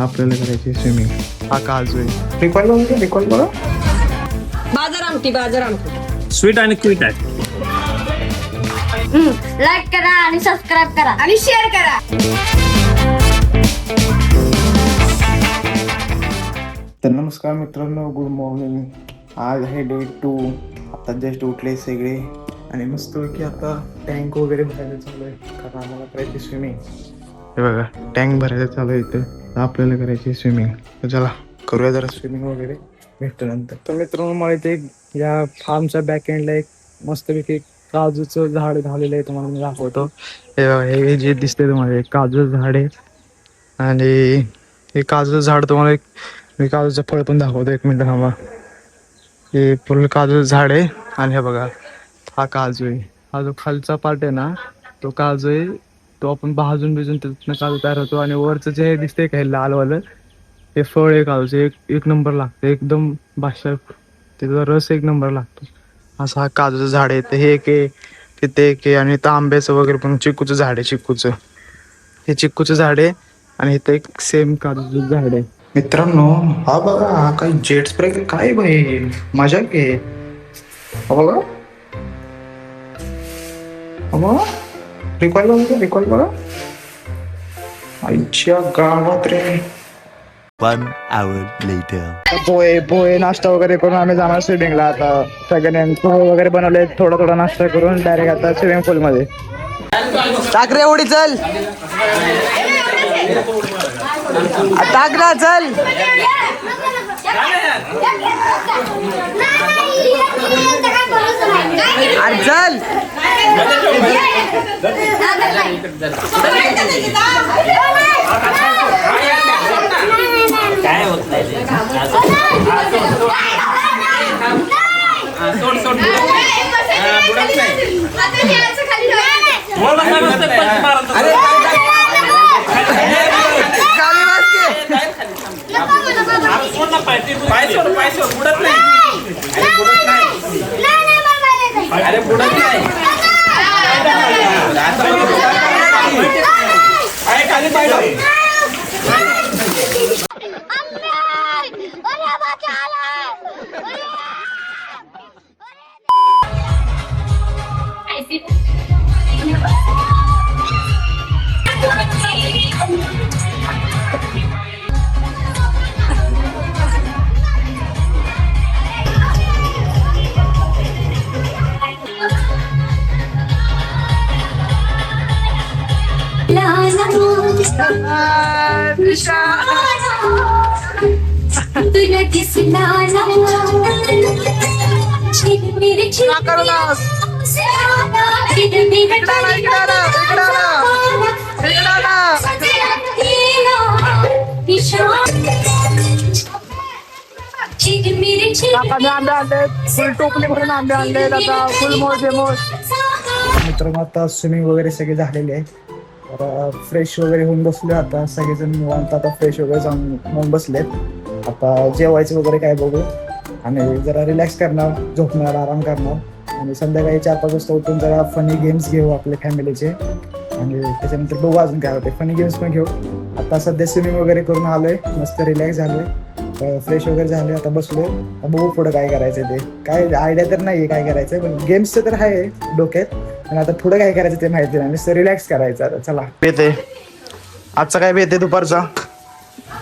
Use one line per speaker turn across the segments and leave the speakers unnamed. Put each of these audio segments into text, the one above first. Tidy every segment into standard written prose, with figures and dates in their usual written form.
आपल्याला करायची स्विमिंग. हा काजू आहे. रिकॉर्ड बघा.
बाजार आमटी
स्वीट आणि क्वीट आहे.
लाईक करा आणि सबस्क्राईब करा आणि शेअर करा.
तर नमस्कार मित्रांनो, गुड मॉर्निंग. आज आहे डे 2. आता जस्ट उठले सगळे आणि मस्त की आता टँक वगैरे भरायला चालू आहे, कारण आम्हाला करायची स्विमिंग. हे बघा, टँक भरायला चालू आहे इथं, तर आपल्याला करायची स्विमिंग. तर चला करूया जरा स्विमिंग वगैरे, भेटल्यानंतर. तर मित्रांनो, मला इथे या फार्मच्या बॅक एंडला एक मस्तपैकी काजूचं झाड झालेलं आहे, तुम्हाला मी दाखवतो. हे बघा, हे जे दिसते तुम्हाला एक काजूचं झाड आहे आणि हे काजूचं झाड तुम्हाला एक मी काजूचं फळ पण दाखवतो. एक मिनिट थांबा. हे पूर्ण काजूचं झाड आहे आणि हे बघा, हा काजू आहे. हा जो खालचा पार्ट आहे ना, तो काजू आहे. तो आपण भाजून त्यातनं काजू तयार होतो आणि वरचं जे दिसतंय का हे लालवालं, हे फळ आहे काजूचं. एक नंबर लागतं, एकदम बादशाह. त्याचा रस एक नंबर लागतो. असं हा काजूचं झाड आहे. तर हे एक आहे, तिथे एक आहे आणि इथं आंब्याचं वगैरे पण चिक्कूचं झाड आहे. चिक्कूचं हे चिक्कूचं झाड आहे आणि इथं एक सेम काजूचं झाड आहे. मित्रांनो, हा बघा, हा काही जेट स्प्रे काय बाई, मजा घे. हा बघा, रिकॉर्ड बघा. आईच्या गावात रे.
1 hour later.
पोहे नाश्ता वगैरे करून आम्ही जाणार स्विमिंगला. आता सगळ्यांनी पोहे वगैरे बनवले, थोडा नाश्ता करून डायरेक्ट आता स्विमिंग पूल मध्ये. टाकरे उडी चल, टाकरा चल. अरे चल.
काय होत नाही. सोड बुडत नाही. पाय सोड बुडत नाही. अरे बुडत नाही. खाली पाय
तुला दिसला
फुल टोपली भरून आंबे आणले. आता फुल मोज. मित्रांनो, आता स्विमिंग वगैरे सगळे झालेले आहे. तर फ्रेश वगैरे होऊन बसले. आता सगळेजण निवांत आता फ्रेश वगैरे जाऊन होऊन बसलेत. आता जेवायचं वगैरे काय बघू आणि जरा रिलॅक्स करणार, झोपणार, आराम करणार आणि संध्याकाळी 4-5 वाजता उठून जरा फनी गेम्स घेऊ आपल्या फॅमिलीचे आणि त्याच्यानंतर बघू अजून काय होते. फनी गेम्स पण घेऊ. आता सध्या स्विमिंग वगैरे करून आलोय, मस्त रिलॅक्स झालोय, फ्रेश वगैरे झाले. आता बसलो, बघू पुढं काय करायचं. ते काय आयडिया तर नाही काय करायचं, पण गेम्सचं तर आहे डोक्यात, आणि आता पुढं काय करायचं ते माहिती नाही. नुसतं रिलॅक्स करायचं. आता चला, बेते आजचा काय बेते दुपारचा.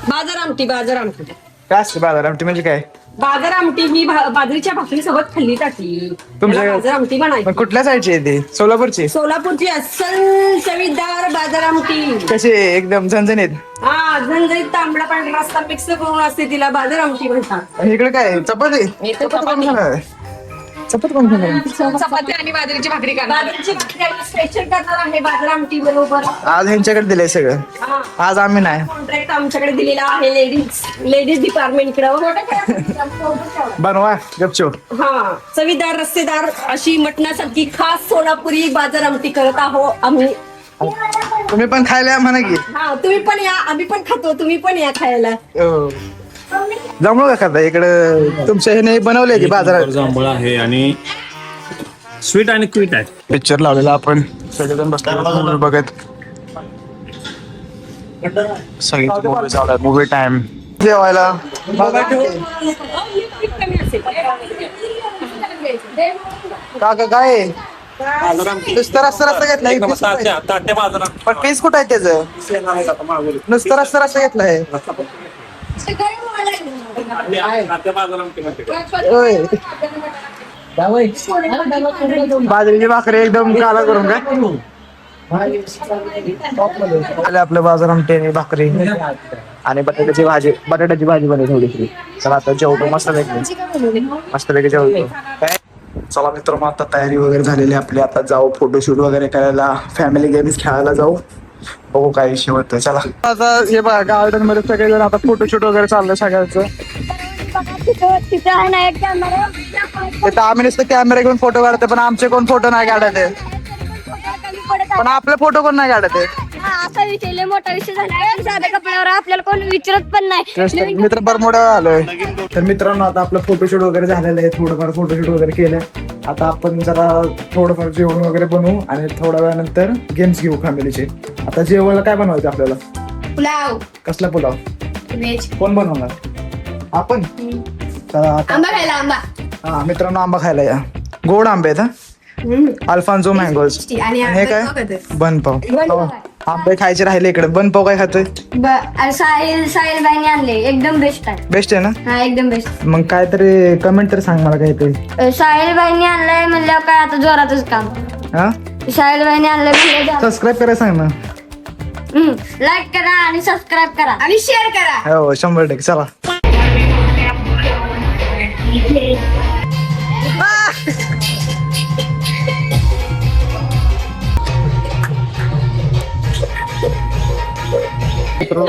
बाजार आमटी
काय असते बाजार आमटी म्हणजे काय?
बाजार आमटी मी बाजरीच्या भाकरी सोबत खाल्ली टाकली.
तुमच्या
बाजार आमटी बनायची.
कुठल्या साईडची आहे ती? सोलापूरची
अस्सल चवीदार बाजार आमटी.
कशी एकदम झणझणीत?
हा, झणझणीत तांबडा पांढरा रस्सा मिक्स करून असते, तिला बाजार आमटी म्हणतात.
आणि इकडे काय चपाती? चपाती कोण खाणार?
चपाती आणि बाजरीची भाकरी करणार. बाजरीची भाकरी स्पेशल करणार आहे बाजार आमटी बरोबर.
आज ह्यांच्याकडे दिलंय सगळं. आज आम्ही नाही.
कॉन्ट्रॅक्ट आमच्याकडे दिलेला आहे लेडीज डिपार्टमेंटकडे.
बनवा गपचूप.
हा, चवीदार रस्सेदार अशी मटणासारखी खास सोलापुरी बाजार आमटी करत आहोत आम्ही.
तुम्ही पण खायला या म्हणा की.
हा, तुम्ही पण या, आम्ही पण खातो, तुम्ही पण या खायला.
जांभूळ का खाता इकडं? तुमच्या ह्याने बनवले की बाजारात?
जांभूळ आहे आणि स्वीट आणि क्वीट आहे.
पिक्चर लावलेला आपण सगळेजण बसलो बघत. सगळी मूवी चालू आहे, मूवी टाइम जेवायला. काका काय आहे? नुसतं रस्ता घेतलाय पण पीस कुठं आहे त्याचं? नुसतं रस्ता घेतलाय. बाजरीची भाकरी एकदम काला करून काय आले आपलं बाजार आमटे भाकरी आणि बटाट्याची भाजी बनवली थोडीशी. चला आता जेवतो मस्तपैकी जेवतो. चला मित्र, मग आता तयारी वगैरे झालेली आपली. आता जाऊ फोटोशूट वगैरे करायला, फॅमिली गेम्स खेळायला जाऊ. बघू काय विषय होतं. चला आता हे बघा गार्डन मध्ये सगळेजण आता फोटोशूट वगैरे चाललंय सगळ्यांचं.
तिथे आहे ना एक कॅमेरा.
तिथं आम्ही नुसतं कॅमेरा घेऊन फोटो काढते, पण आमचे कोण फोटो नाही काढत आहे. पण आपले फोटो कोण नाही काढत आहे.
असा विषय लय मोठा विषय झाला. साध्या कपड्यावर आपल्याला कोण विचारत पण नाही.
मित्र बरमोडा आलोय. तर मित्रांनो आता आपलं फोटोशूट वगैरे झालेलं आहे. थोडंफार फोटोशूट वगैरे केलंय. आता आपण जरा थोडंफार जेवण वगैरे बनवू आणि थोड्या वेळानंतर गेम्स घेऊ फॅमिलीचे. आता जेवणाला काय बनवायचं आपल्याला?
पुलाव.
कसला पुलाव?
व्हेज.
कोण बनवणार? आपण. तर आता
आंबा खायला आंबा.
हा मित्रांनो, आंबा खायला या. गोड आंबे आहेत हा, अल्फान्सो मँगोज.
आणि
हे काय? बनपाव. आंबे खायचे राहिले इकडे. बनपाव काय खातोय?
साहिल बाईने आणले, एकदम बेस्ट आहे.
बेस्ट आहे ना?
हा एकदम बेस्ट.
मग काय तरी कमेंट तर सांग मला काहीतरी.
साहिल बाईने आणलंय म्हणल्यावर काय आता जोरातच काम.
हा,
साहिल बाईने आणलंय.
सबस्क्राईब करायला सांग ना.
लाईक करा आणि सबस्क्राईब करा आणि शेअर करा.
हो 100%. चला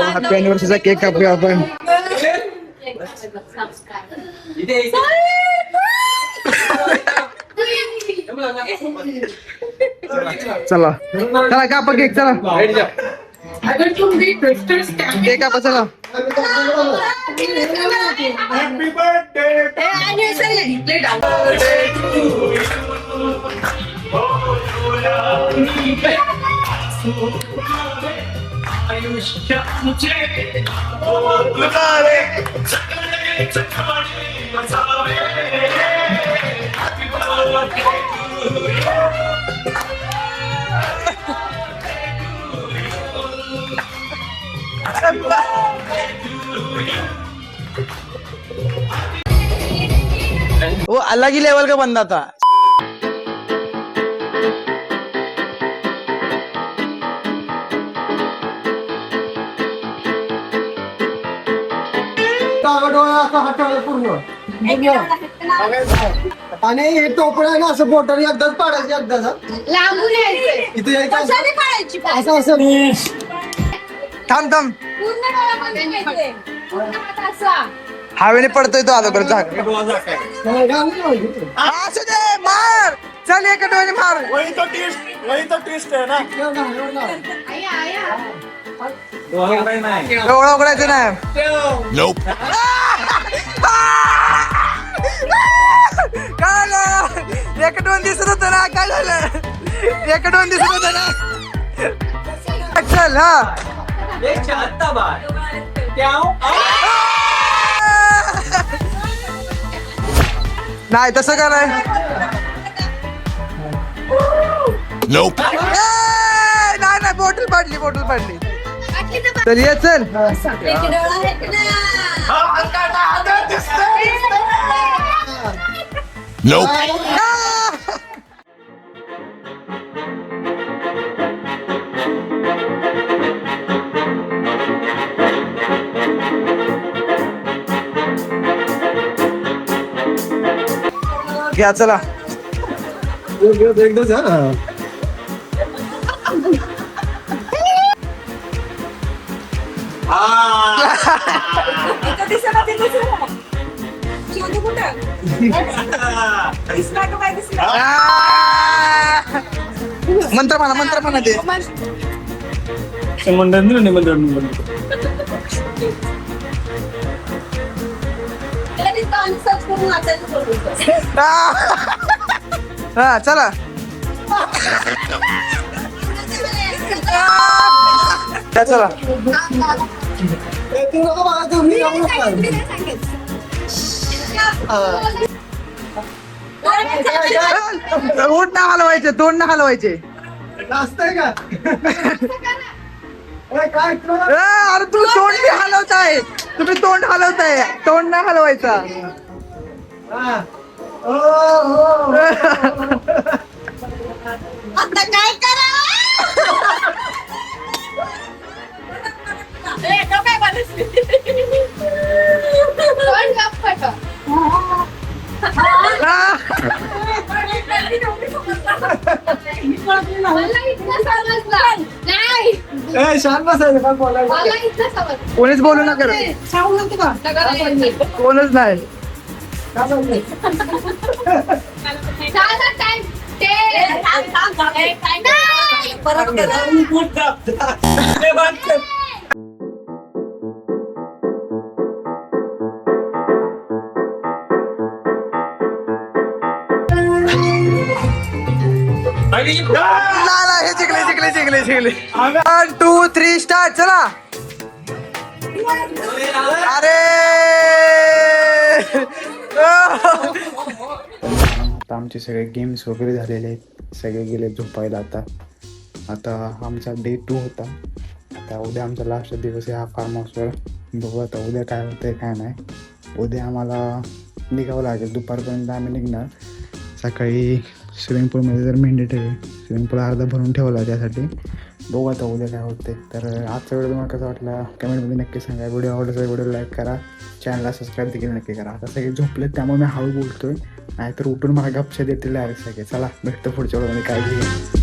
हॅपी अॅनिव्हर्सरीचा केक कापूया आपण. चला चला कापा केक. चला केक कापा. चला वो अलग ही लेवल का बंदा था.
आणि हे टोपळं आहे ना असं बोटाने एकदाच पाडायचं एकदाच.
लांबून यायचंय.
इथे यायचं
कशाने काढायची?
असं असं.
थांब थांब.
पूर्ण डोळ्यामध्ये घ्यायचंय. असा.
हवेने पडतोय तो अगोदर. जाग असू दे, मार. चल एका डोळ्याने मार. डोळा उघडायचं नाही.
Nope.
काय झालं? एक दोन दिसत होत ना. काय झालं? एक दोन दिसत होत ना. चल हा. नाही तसं कराय.
Nope.
नाही नाही, बॉटल पाडली. चल ये चल.
Nope.
घ्या चला.
एकदाच
मंत्र म्हणा ते. हा चला. चला
तू नको बघा तुम्ही नको बघा.
तोंड ना हलवायचे तोंड ना हलवायचे
नाचताय का ए, काय तुला
अरे तू तोंड बी हलवताय तुम्ही तोंड हलवताय तोंड ना हलवायचा
हा. हो.
आता काय करा काय
नाही
ए, शांत बसायचं काय बोलायचं
मला इथं समज
कोणीच बोलू नका रे. कोणच नाही
काय बोलतोय?
टाइम
परत
हे जिंकले 1 2 3 स्टार्ट चला अरे आता आमचे सगळे गेम्स वगैरे झालेले आहेत सगळे गेले झोपायला आता आमचा डे 2 होता आता उद्या आमचा लास्ट दिवस आहे हा फार्म हाऊसवर बघू आता उद्या काय होतंय काय नाही उद्या आम्हाला निघावं लागेल दुपारपर्यंत आम्ही निघणार सकाळी स्विमिंग पूलमध्ये जर मेंढे स्विमिंग पूल अर्धा भरून ठेवला त्यासाठी बघू आता उद्या काय होते तर आजचा व्हिडिओ तुम्हाला कसा वाटला कमेंटमध्ये नक्की सांगा व्हिडिओ आवडला व्हिडिओ लाईक करा चॅनलला सबस्क्राईब देखील नक्की करा आता सगळे झोपलेत त्यामुळे मी हळू बोलतोय नाहीतर उठून मला गपशा देतील डायरेक्ट सगळे चला भेटतो पुढच्या व्हिडिओमध्ये काळजी घ्या